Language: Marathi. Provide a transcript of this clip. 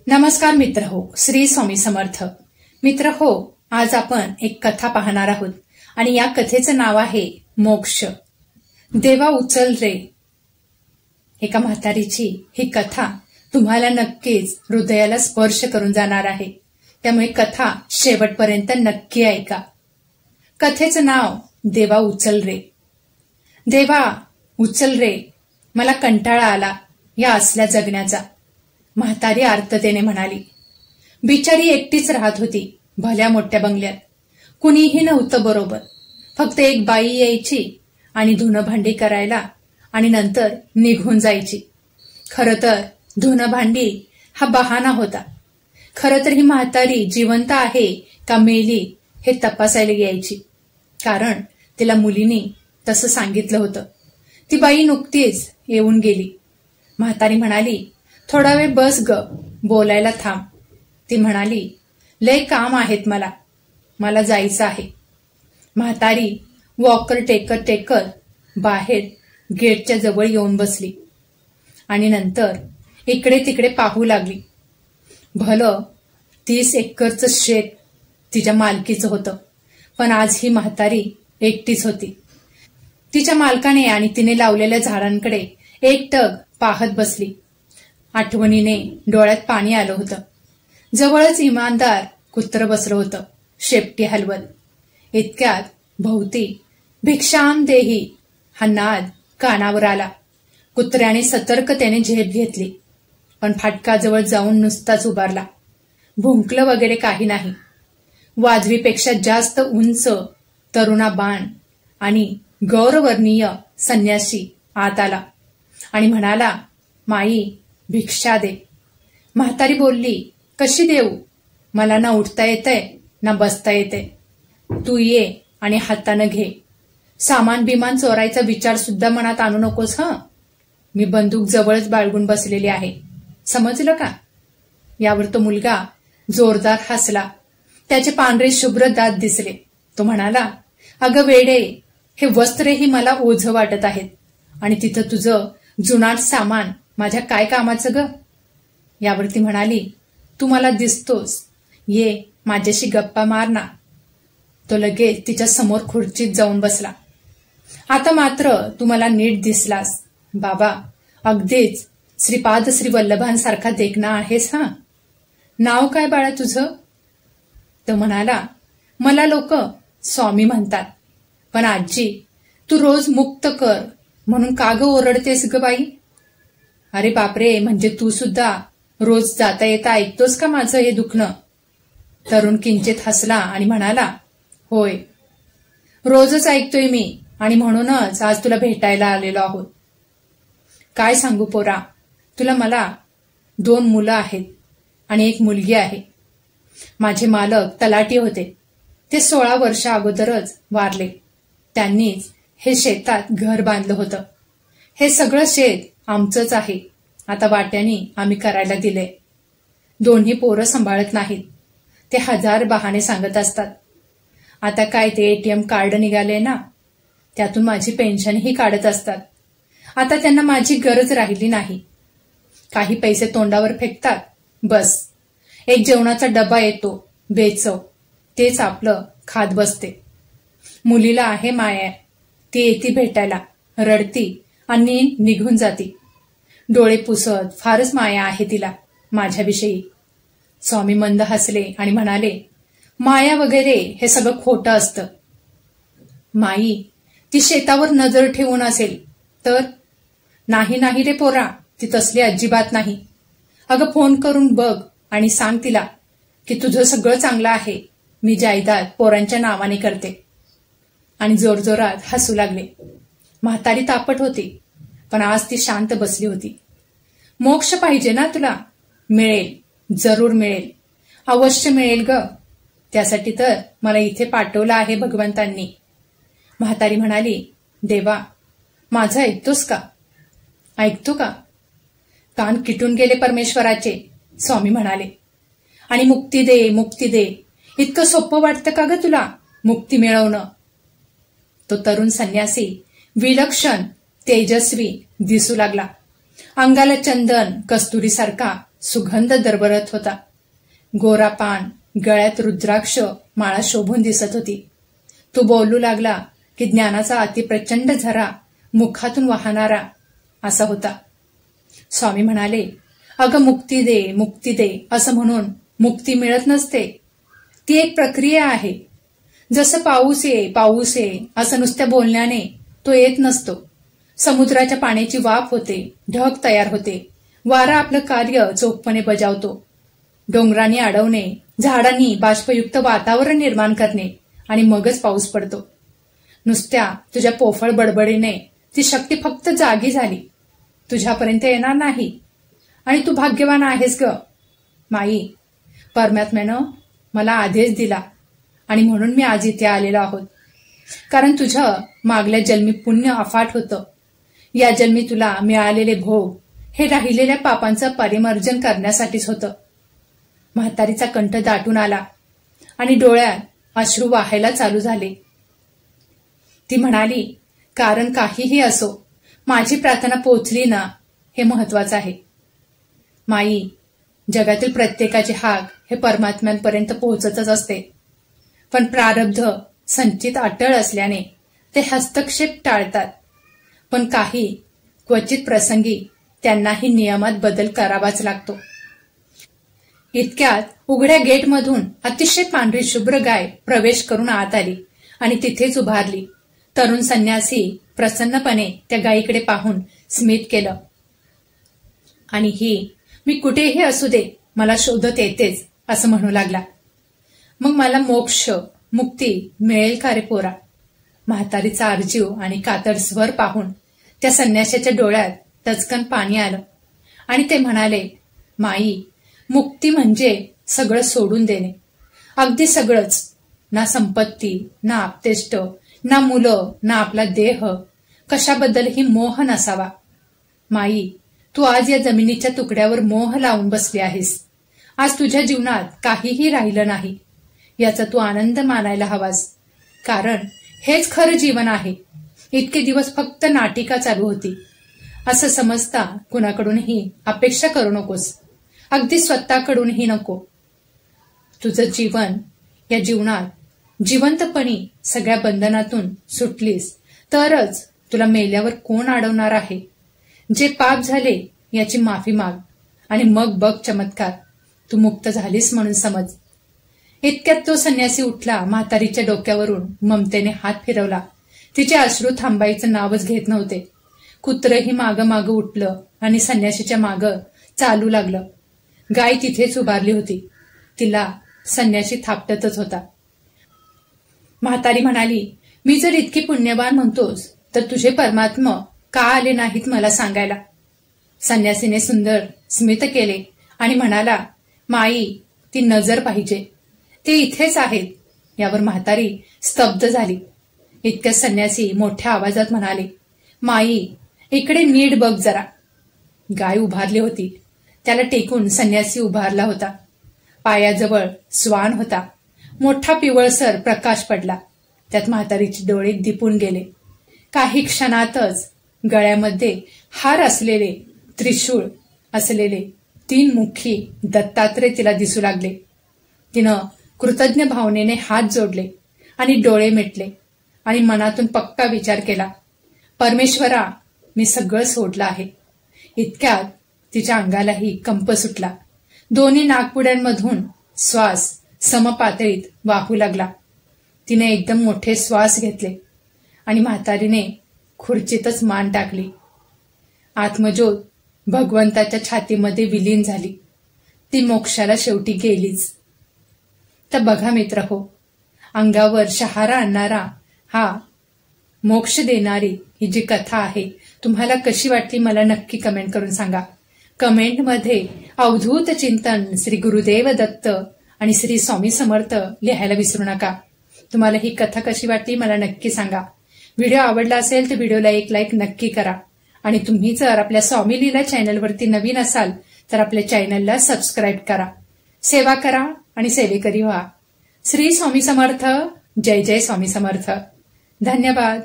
नमस्कार मित्र हो, श्री स्वामी समर्थ. मित्र हो, आज आपण एक कथा पाहणार आहोत आणि या कथेचं नाव आहे मोक्ष. देवा उचल रे. एका म्हातारीची ही कथा तुम्हाला नक्कीच हृदयाला स्पर्श करून जाणार आहे, त्यामुळे कथा शेवटपर्यंत नक्की ऐका. कथेचं नाव देवा उचल रे. देवा उचल रे, मला कंटाळा आला या असल्या जगण्याचा, म्हातारी आर्ततेने म्हणाली. बिचारी एकटीच राहत होती भल्या मोठ्या बंगल्यात. कुणीही नव्हतं बरोबर. फक्त एक बाई यायची आणि धुणं भांडी करायला आणि नंतर निघून जायची. खरं तर धुणं भांडी हा बहाणा होता. खरं तर ही म्हातारी जिवंत आहे का मेली हे तपासायला यायची, कारण तिला मुलीने तसं सांगितलं होतं. ती बाई नुकतीच येऊन गेली. म्हातारी म्हणाली, थोडा वेळ बस ग, बोलायला थांब. ती म्हणाली, लय काम आहेत मला जायचं आहे. म्हातारी वॉकर टेकत बाहेर गेटच्या जवळ येऊन बसली आणि नंतर इकडे तिकडे पाहू लागली. भलं 30 एकरचं शेत तिच्या मालकीचं होतं, पण आज ही म्हातारी एकटीच होती. तिच्या मालकाने आणि तिने लावलेल्या झाडांकडे एकटक पाहत बसली. आठवणीने डोळ्यात पाणी आलं होतं. जवळच इमानदार कुत्रं बसलं होतं शेपटी हलवत. इतक्यात भोवती भिक्षाम देही हा नाद कानावर आला. कुत्र्याने सतर्कतेने झेप घेतली, पण फाटकाजवळ जाऊन नुसताच उभारला. भुंकलं वगैरे काही नाही. वाजवीपेक्षा जास्त उंच तरुणा बाण आणि गौरवर्णीय संन्यासी आत आला आणि म्हणाला, माई भिक्षा दे. म्हातारी बोलली, कशी देऊ? मला ना उठता येतंय ना बसता येते. तू ये आणि हातानं घे. सामान बिमान चोरायचा विचार सुद्धा मनात आणू नकोस हं. मी बंदूक जवळच बाळगून बसलेली आहे, समजलं का? यावर तो मुलगा जोरदार हसला. त्याचे पांढरे शुभ्र दात दिसले. तो म्हणाला, अगं वेडे, हे वस्त्रही मला ओझं वाटत आहेत आणि तिथं तुझं जुनाट सामान माझ्या काय कामाचं ग? यावरती म्हणाली, तू मला दिसतोस, ये माझ्याशी गप्पा मार ना. तो लगेच तिच्या समोर खुर्चीत जाऊन बसला. आता मात्र तू मला नीट दिसलास बाबा. अगदीच श्रीपाद श्री वल्लभांसारखा देखणा आहेस हा. नाव काय बाळा तुझं? तो म्हणाला, मला लोक स्वामी म्हणतात, पण आजी तू रोज मुक्त कर म्हणून का ग ओरडतेस ग बाई? अरे बापरे, म्हणजे तू सुद्धा रोज जाता येता ऐकतोस का माझं हे दुखणं? तरुण किंचित हसला आणि म्हणाला, होय, रोजच ऐकतोय मी आणि म्हणूनच आज तुला भेटायला आलेलो आहोत. काय सांगू पोरा तुला, मला 2 मुलं आहेत आणि एक मुलगी आहे. माझे मालक तलाठी होते. ते 16 वर्ष अगोदरच वारले. त्यांनीच हे शेतात घर बांधलं होतं. हे सगळं शेत आमचंच आहे. आता वाट्याने आम्ही करायला दिले. दोन्ही पोरं सांभाळत नाहीत. ते 1000 बहाणे सांगत असतात. आता काय ते ATM कार्ड निघाले ना, त्यातून माझी पेन्शनही काढत असतात. आता त्यांना माझी गरज राहिली नाही. काही पैसे तोंडावर फेकतात, बस. एक जेवणाचा डबा येतो बेचव, तेच आपलं खात बसते. मुलीला आहे माया, ती येती भेटायला, रडती आणि निघून जाती. डोळे पुसत फारच माया आहे तिला माझ्याविषयी. स्वामी मंद हसले आणि म्हणाले, माया वगैरे हे सगळं खोटं असतं. माई ती शेतावर नजर ठेवून असेल तर? नाही रे पोरा, ती तसली अजिबात नाही. अगं फोन करून बघ आणि सांग तिला की तुझं सगळं चांगलं आहे. मी जायदाद पोरांच्या नावाने करते. आणि जोरजोरात हसू लागले. म्हातारी तापट होती, पण आज ती शांत बसली होती. मोक्ष पाहिजे ना तुला? मिळेल, जरूर मिळेल, अवश्य मिळेल ग. त्यासाठी तर मला इथे पाठवलं आहे भगवंतांनी. म्हातारी म्हणाली, देवा माझं ऐकतोस का? ऐकतो का? कान किटून गेले परमेश्वराचे, स्वामी म्हणाले. आणि मुक्ती दे, मुक्ती दे. इतकं सोपं वाटतं का ग तुला मुक्ती मिळवणं? तो तरुण संन्यासी विलक्षण तेजस्वी दिसू लागला. अंगाला चंदन कस्तुरीसारखा सुगंध दरबरत होता. गोरा पान, गळ्यात रुद्राक्ष माळा शोभून दिसत होती. तो बोलू लागला की ज्ञानाचा अतिप्रचंड झरा मुखातून वाहणारा असा होता. स्वामी म्हणाले, अगं मुक्ती दे, मुक्ती दे असं म्हणून मुक्ती मिळत नसते. ती एक प्रक्रिया आहे. जसं पाऊस ये असं नुसत्या बोलण्याने तो येत नसतो. समुद्राच्या पाण्याची वाफ होते, ढग तयार होते, वारा आपलं कार्य चोखपणे बजावतो. डोंगरांनी अडवणे, झाडांनी बाष्पयुक्त वातावरण निर्माण करणे आणि मगच पाऊस पडतो. नुसत्या तुझ्या पोफळ बडबडीने ती शक्ती फक्त जागी झाली, तुझ्यापर्यंत येणार नाही. आणि तू भाग्यवान आहेस ग माई. परमात्म्यानं मला आदेश दिला आणि म्हणून मी आज इथे आलेलो आहोत. कारण तुझं मागल्या जन्मी पुण्य अफाट होतं. या जन्मी तुला मिळालेले भोग हे राहिलेल्या पापांचं परिमार्जन करण्यासाठीच होतं. म्हातारीचा कंठ दाटून आला आणि डोळ्यात अश्रू वाहायला चालू झाले. ती म्हणाली, कारण काहीही असो, माझी प्रार्थना पोचली ना, हे महत्वाचं आहे. माई, जगातील प्रत्येकाची हाक हे परमात्म्यांपर्यंत पोहोचतच असते. पण प्रारब्ध संचित अटळ असल्याने ते हस्तक्षेप टाळतात. पण काही क्वचित प्रसंगी त्यांनाही नियमात बदल करावाच लागतो. इतक्यात उघड्या गेटमधून अतिशय पांढरी शुभ्र गाय प्रवेश करून आत आली आणि तिथेच उभारली. तरुण संन्यासी प्रसन्नपणे त्या गायीकडे पाहून स्मित केलं आणि ही मी कुठेही असू दे मला शोधत येतेच असं म्हणू लागला. मग मला मोक्ष मुक्ती मिळेल का रे पोरा? म्हातारीचा आर्जीव आणि कातड स्वर पाहून त्या संन्याशाच्या डोळ्यात टचकन पाणी आलं आणि ते म्हणाले, माई, मुक्ती म्हणजे सगळं सोडून देणे. अगदी सगळंच. ना संपत्ती, ना आपतेष्ट, ना मुलं, ना आपला देह, कशाबद्दलही मोह नसावा. माई, तू आज या जमिनीच्या तुकड्यावर मोह लावून बसली आहेस. आज तुझ्या जीवनात काहीही राहिलं नाही. याचा तू आनंद मानायला हवास. कारण हेच खरं जीवन आहे. इतके दिवस फक्त नाटिका चालू होती असं समजता कुणाकडूनही अपेक्षा करू नकोस. अगदी स्वतःकडूनही नको. तुझं जीवन या जीवनात जिवंतपणी सगळ्या बंधनातून सुटलीस तरच तुला मेल्यावर कोण अडवणार आहे. जे पाप झाले याची माफी माग आणि मग बघ चमत्कार, तू मुक्त झालीस म्हणून समज. इतक्यात तो संन्यासी उठला, म्हातारीच्या डोक्यावरून ममतेने हात फिरवला. तिचे अश्रू थांबायचं नावच घेत नव्हते. कुत्रही मागं मागं उठलं आणि संन्याशीच्या मागं चालू लागलं. गाय तिथेच उभारली होती. तिला संन्याशी थापटतच होता. म्हातारी म्हणाली, मी जर इतकी पुण्यवान म्हणतोस तर तुझे परमात्मा का आले नाहीत मला सांगायला? संन्यासीने सुंदर स्मित केले आणि म्हणाला, माई, ती नजर पाहिजे. ते इथेच आहेत. यावर म्हातारी स्तब्ध झाली. इतक्या संन्यासी मोठ्या आवाजात म्हणाले, माई, इकडे नीट बघ जरा. गाय उभारली होती. त्याला टेकून संन्यासी उभारला होता. पायाजवळ स्वान होता. मोठा पिवळसर प्रकाश पडला. त्यात म्हातारीचे डोळे दिपून गेले. काही क्षणातच गळ्यामध्ये हार असलेले, त्रिशूळ असलेले 3 मुखी दत्तात्रय तिला दिसू लागले. तिनं कृतज्ञ भावनेने हात जोडले आणि डोळे मिटले आणि मनातून पक्का विचार केला, परमेश्वरा, मी सगळं सोडलं आहे. इतक्यात तिच्या अंगालाही कंप सुटला. दोन्ही नाकपुड्यांमधून श्वास समपातळीत वाहू लागला. तिने एकदम मोठे श्वास घेतले आणि म्हातारीने खुर्चीतच मान टाकली. आत्मज्योत भगवंताच्या छातीमध्ये विलीन झाली. ती मोक्षाला शेवटी गेलीच. तर बघा मित्र हो, अंगावर शहारा आणणारा हा मोक्ष देणारी ही जी कथा आहे तुम्हाला कशी वाटली मला नक्की कमेंट करून सांगा. कमेंटमध्ये अवधूत चिंतन श्री गुरुदेव दत्त आणि श्री स्वामी समर्थ लिहायला विसरू नका. तुम्हाला ही कथा कशी वाटली मला नक्की सांगा. व्हिडिओ आवडला असेल तर व्हिडिओला एक लाईक नक्की करा आणि तुम्ही जर आपल्या स्वामी लीला चॅनलवरती नवीन असाल तर आपल्या चॅनलला सबस्क्राईब करा. सेवा करा आणि सेवेकरी व्हा. श्री स्वामी समर्थ. जय जय स्वामी समर्थ. धन्यवाद.